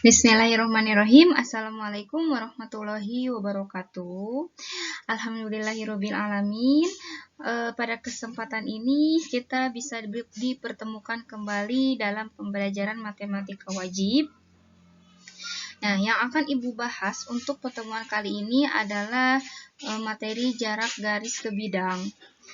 Bismillahirrahmanirrahim. Assalamualaikum warahmatullahi wabarakatuh. Alhamdulillahirabbil alamin. Pada kesempatan ini kita bisa dipertemukan kembali dalam pembelajaran matematika wajib. Nah, yang akan Ibu bahas untuk pertemuan kali ini adalah materi jarak garis ke bidang.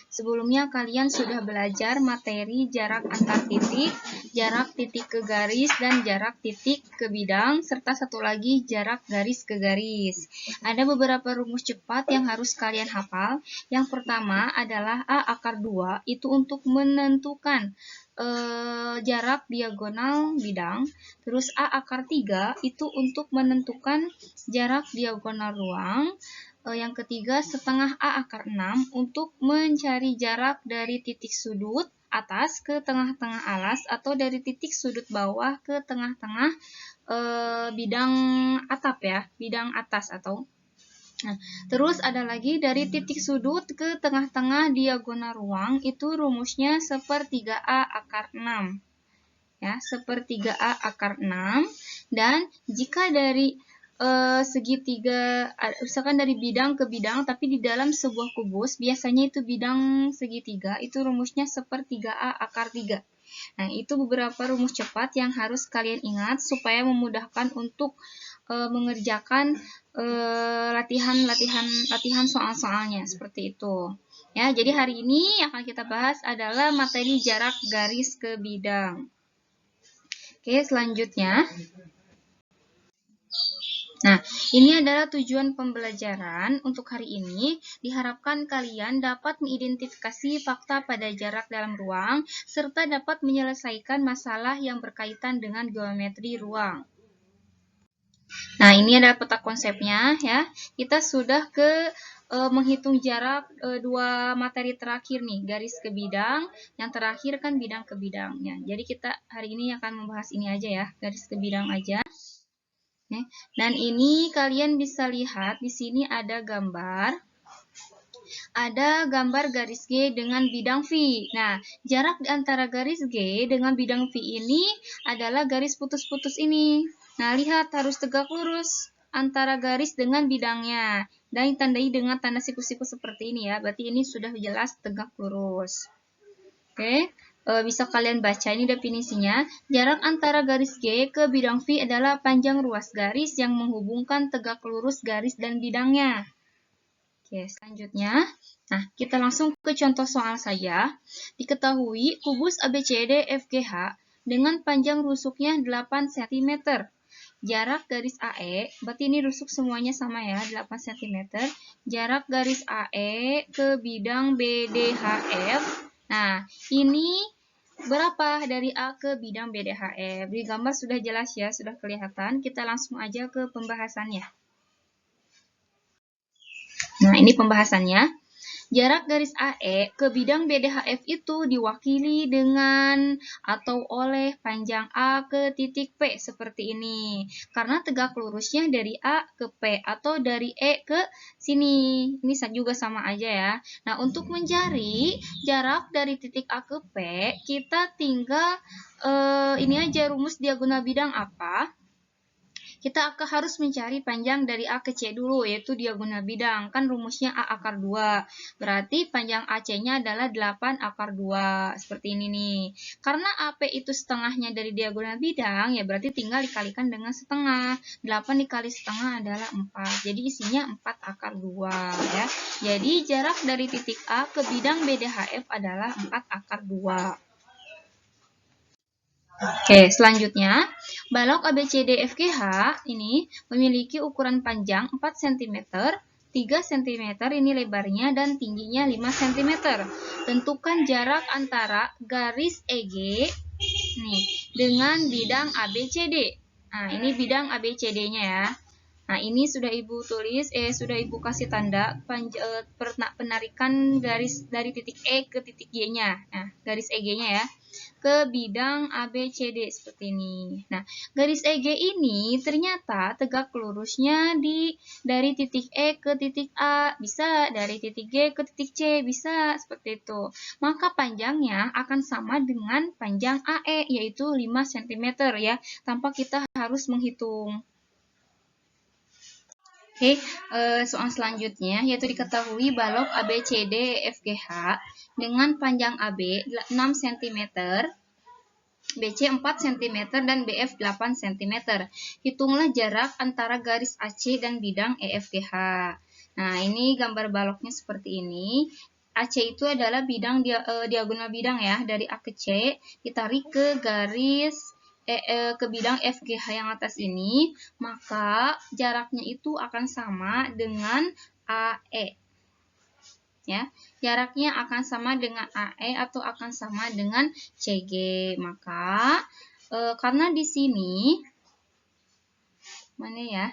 Sebelumnya kalian sudah belajar materi jarak antar titik, jarak titik ke garis, dan jarak titik ke bidang, serta satu lagi jarak garis ke garis. Ada beberapa rumus cepat yang harus kalian hafal. Yang pertama adalah A akar 2, itu untuk menentukan jarak diagonal bidang. Terus A akar 3 itu untuk menentukan jarak diagonal ruang. Yang ketiga, setengah A akar 6 untuk mencari jarak dari titik sudut atas ke tengah-tengah alas atau dari titik sudut bawah ke tengah-tengah bidang atap ya, bidang atas atau. Nah, terus ada lagi dari titik sudut ke tengah-tengah diagonal ruang, itu rumusnya 1/3A akar 6. Ya, 1/3A akar 6. Dan jika dari segitiga, misalkan dari bidang ke bidang, tapi di dalam sebuah kubus, biasanya itu bidang segitiga, itu rumusnya 1/3A akar 3. Nah, itu beberapa rumus cepat yang harus kalian ingat supaya memudahkan untuk mengerjakan latihan soal-soalnya seperti itu. Ya, jadi hari ini yang akan kita bahas adalah materi jarak garis ke bidang. Oke, selanjutnya. Nah, ini adalah tujuan pembelajaran untuk hari ini. Diharapkan kalian dapat mengidentifikasi fakta pada jarak dalam ruang, serta dapat menyelesaikan masalah yang berkaitan dengan geometri ruang. Nah, ini adalah peta konsepnya ya. Kita sudah menghitung jarak dua materi terakhir nih, garis ke bidang, yang terakhir kan bidang ke bidang. Ya, jadi kita hari ini akan membahas ini aja ya, garis ke bidang aja. Dan ini kalian bisa lihat di sini ada gambar. Ada gambar garis G dengan bidang V. Nah, jarak antara garis G dengan bidang V ini adalah garis putus-putus ini. Nah, lihat harus tegak lurus antara garis dengan bidangnya. Dan ditandai dengan tanda siku-siku seperti ini ya. Berarti ini sudah jelas tegak lurus. Oke. Bisa kalian baca ini definisinya. Jarak antara garis G ke bidang V adalah panjang ruas garis yang menghubungkan tegak lurus garis dan bidangnya. Oke, selanjutnya. Nah, kita langsung ke contoh soal saja. Diketahui kubus ABCD FGH dengan panjang rusuknya 8 cm. Jarak garis AE, berarti ini rusuk semuanya sama ya, 8 cm. Jarak garis AE ke bidang BDHF. Nah, ini berapa dari A ke bidang BDHF? Di gambar sudah jelas ya, sudah kelihatan. Kita langsung aja ke pembahasannya. Nah, ini pembahasannya. Jarak garis AE ke bidang BDHF itu diwakili dengan atau oleh panjang A ke titik P seperti ini. Karena tegak lurusnya dari A ke P atau dari E ke sini. Ini juga sama aja ya. Nah, untuk mencari jarak dari titik A ke P, kita tinggal ini aja rumus diagonal bidang apa? Kita harus mencari panjang dari A ke C dulu, yaitu diagonal bidang. Kan rumusnya A akar 2. Berarti panjang AC-nya adalah 8 akar 2. Seperti ini nih. Karena AP itu setengahnya dari diagonal bidang, ya berarti tinggal dikalikan dengan setengah. 8 dikali setengah adalah 4. Jadi isinya 4 akar 2. Ya. Jadi jarak dari titik A ke bidang BDHF adalah 4 akar 2. Oke, selanjutnya, balok ABCDFGH ini memiliki ukuran panjang 4 cm, 3 cm ini lebarnya, dan tingginya 5 cm. Tentukan jarak antara garis EG nih, dengan bidang ABCD. Nah, ini bidang ABCD-nya ya. Nah, ini sudah Ibu tulis, sudah Ibu kasih tanda penarikan garis dari titik E ke titik G-nya. Nah, garis EG-nya ya. Ke bidang ABCD seperti ini. Nah, garis EG ini ternyata tegak lurusnya dari titik E ke titik A, bisa dari titik G ke titik C, bisa seperti itu. Maka panjangnya akan sama dengan panjang AE, yaitu 5 cm ya, tanpa kita harus menghitung. Oke, soal selanjutnya yaitu diketahui balok ABCD EFGH dengan panjang AB 6 cm, BC 4 cm, dan BF 8 cm. Hitunglah jarak antara garis AC dan bidang EFGH. Nah, ini gambar baloknya seperti ini. AC itu adalah bidang diagonal bidang ya, dari A ke C ditarik ke garis ke bidang FGH yang atas ini, maka jaraknya itu akan sama dengan AE. Ya, jaraknya akan sama dengan AE atau akan sama dengan CG. Maka karena di sini mana ya?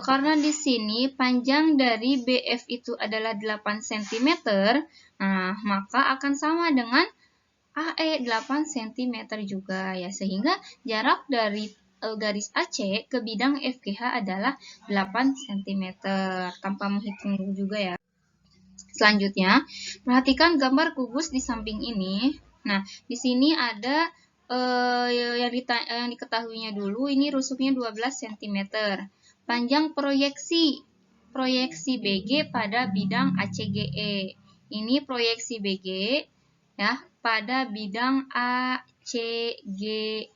Karena di sini panjang dari BF itu adalah 8 cm, nah, maka akan sama dengan AE 8 cm juga ya, sehingga jarak dari garis AC ke bidang FGH adalah 8 cm tanpa menghitung juga ya. Selanjutnya, perhatikan gambar kubus di samping ini. Nah, di sini ada yang diketahuinya dulu, ini rusuknya 12 cm. Panjang proyeksi BG pada bidang ACGE. Ini proyeksi BG ya pada bidang ACGE.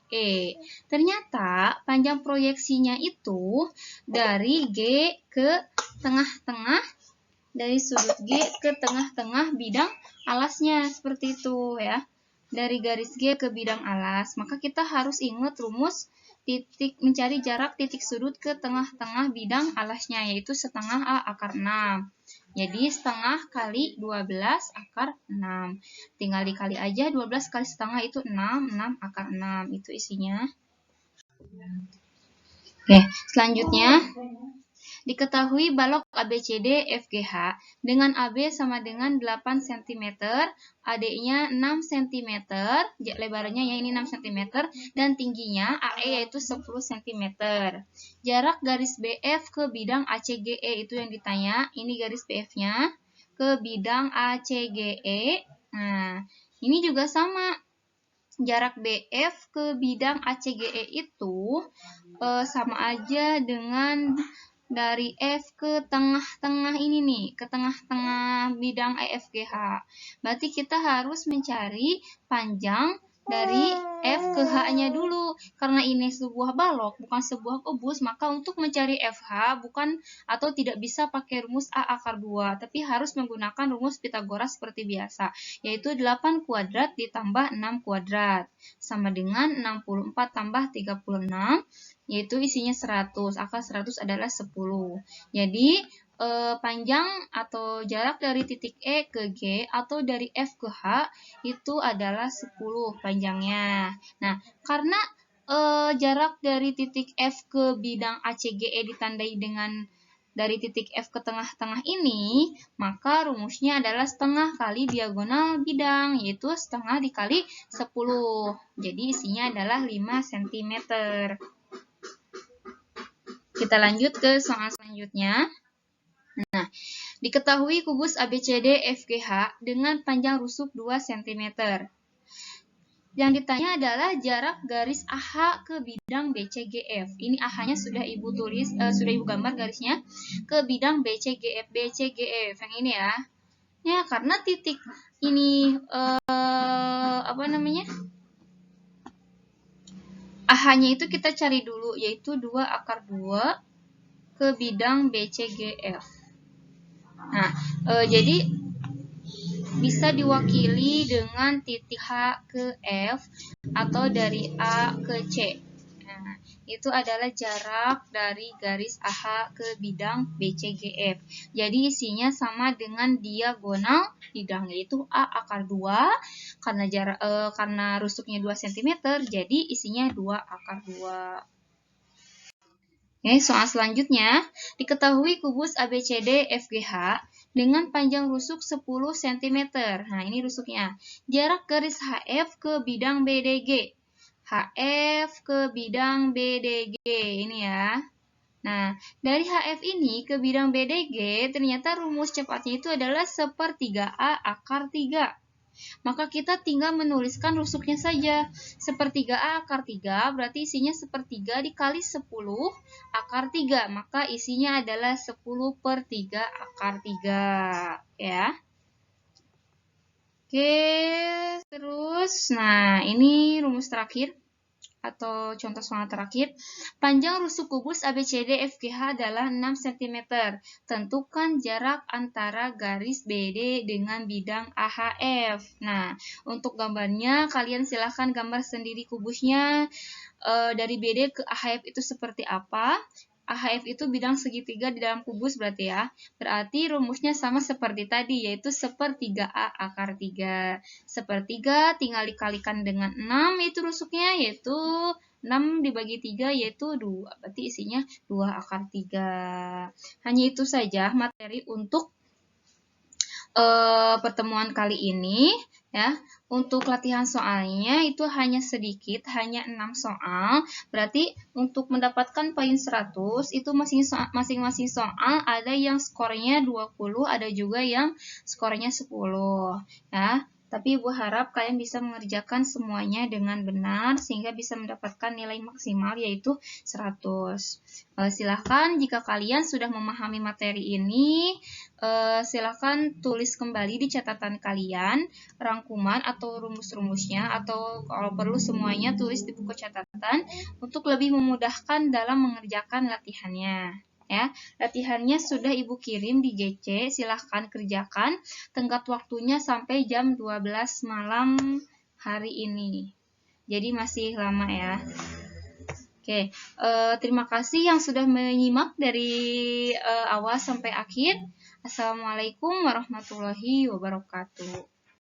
Ternyata panjang proyeksinya itu dari G ke tengah-tengah, dari sudut G ke tengah-tengah bidang alasnya, seperti itu ya. Dari garis G ke bidang alas, maka kita harus ingat rumus mencari jarak titik sudut ke tengah-tengah bidang alasnya, yaitu setengah A akar 6. Jadi setengah kali 12 akar 6. Tinggal dikali aja, 12 kali setengah itu 6, 6 akar 6. Itu isinya. Oke, selanjutnya diketahui balok ABCD FGH dengan AB sama dengan 8 cm, AD-nya 6 cm, lebarnya ya ini 6 cm, dan tingginya AE yaitu 10 cm. Jarak garis BF ke bidang ACGE itu yang ditanya, ini garis BF-nya ke bidang ACGE. Nah, ini juga sama. Jarak BF ke bidang ACGE itu sama aja dengan dari F ke tengah-tengah ini nih, ke tengah-tengah bidang EFGH. Berarti kita harus mencari panjang dari F ke H-nya dulu. Karena ini sebuah balok, bukan sebuah kubus, maka untuk mencari FH bukan atau tidak bisa pakai rumus A akar 2, tapi harus menggunakan rumus Pitagoras seperti biasa, yaitu 8 kuadrat ditambah 6 kuadrat sama dengan 64 tambah 36, yaitu isinya 100, akar 100 adalah 10. Jadi, panjang atau jarak dari titik E ke G atau dari F ke H itu adalah 10 panjangnya. Nah, karena jarak dari titik F ke bidang ACGE ditandai dengan dari titik F ke tengah-tengah ini, maka rumusnya adalah setengah kali diagonal bidang, yaitu setengah dikali 10. Jadi, isinya adalah 5 cm. Kita lanjut ke soal selanjutnya. Nah, diketahui kubus ABCD FGH dengan panjang rusuk 2 cm. Yang ditanya adalah jarak garis AH ke bidang BCGF. Ini AH-nya sudah Ibu tulis, sudah Ibu gambar garisnya ke bidang BCGF. Yang ini ya. Ya, karena titik ini AH-nya itu kita cari dulu, yaitu 2 akar 2 ke bidang BCGF. Nah, jadi bisa diwakili dengan titik H ke F atau dari A ke C. Nah, itu adalah jarak dari garis AH ke bidang BCGF. Jadi isinya sama dengan diagonal bidang, yaitu A akar 2, karena rusuknya 2 cm, jadi isinya 2 akar 2. Oke, soal selanjutnya, diketahui kubus ABCD FGH dengan panjang rusuk 10 cm. Nah, ini rusuknya. Jarak garis HF ke bidang BDG. HF ke bidang BDG, ini ya. Nah, dari HF ini ke bidang BDG, ternyata rumus cepatnya itu adalah 1/3A akar 3. Maka kita tinggal menuliskan rusuknya saja. Sepertiga A akar 3 berarti isinya sepertiga dikali 10 akar 3. Maka isinya adalah 10/3 akar 3. Ya. Oke, terus, nah ini rumus terakhir atau contoh soal terakhir. Panjang rusuk kubus ABCD FGH adalah 6 cm. Tentukan jarak antara garis BD dengan bidang AHF. Nah, untuk gambarnya kalian silahkan gambar sendiri kubusnya dari BD ke AHF itu seperti apa. AHF itu bidang segitiga di dalam kubus berarti ya. Berarti rumusnya sama seperti tadi, yaitu sepertiga A akar 3. Sepertiga tinggal dikalikan dengan 6, yaitu rusuknya, yaitu 6 dibagi 3, yaitu 2. Berarti isinya 2 akar 3. Hanya itu saja materi untuk pertemuan kali ini. Ya, untuk latihan soalnya itu hanya sedikit, hanya 6 soal. Berarti untuk mendapatkan poin 100 itu masing-masing soal ada yang skornya 20, ada juga yang skornya 10. Ya, tapi Ibu harap kalian bisa mengerjakan semuanya dengan benar sehingga bisa mendapatkan nilai maksimal yaitu 100. Silahkan jika kalian sudah memahami materi ini, silahkan tulis kembali di catatan kalian rangkuman atau rumus-rumusnya, atau kalau perlu semuanya tulis di buku catatan untuk lebih memudahkan dalam mengerjakan latihannya. Ya, latihannya sudah Ibu kirim di GC, silahkan kerjakan. Tenggat waktunya sampai jam 12 malam hari ini. Jadi masih lama ya. Oke, terima kasih yang sudah menyimak dari awal sampai akhir. Assalamualaikum warahmatullahi wabarakatuh.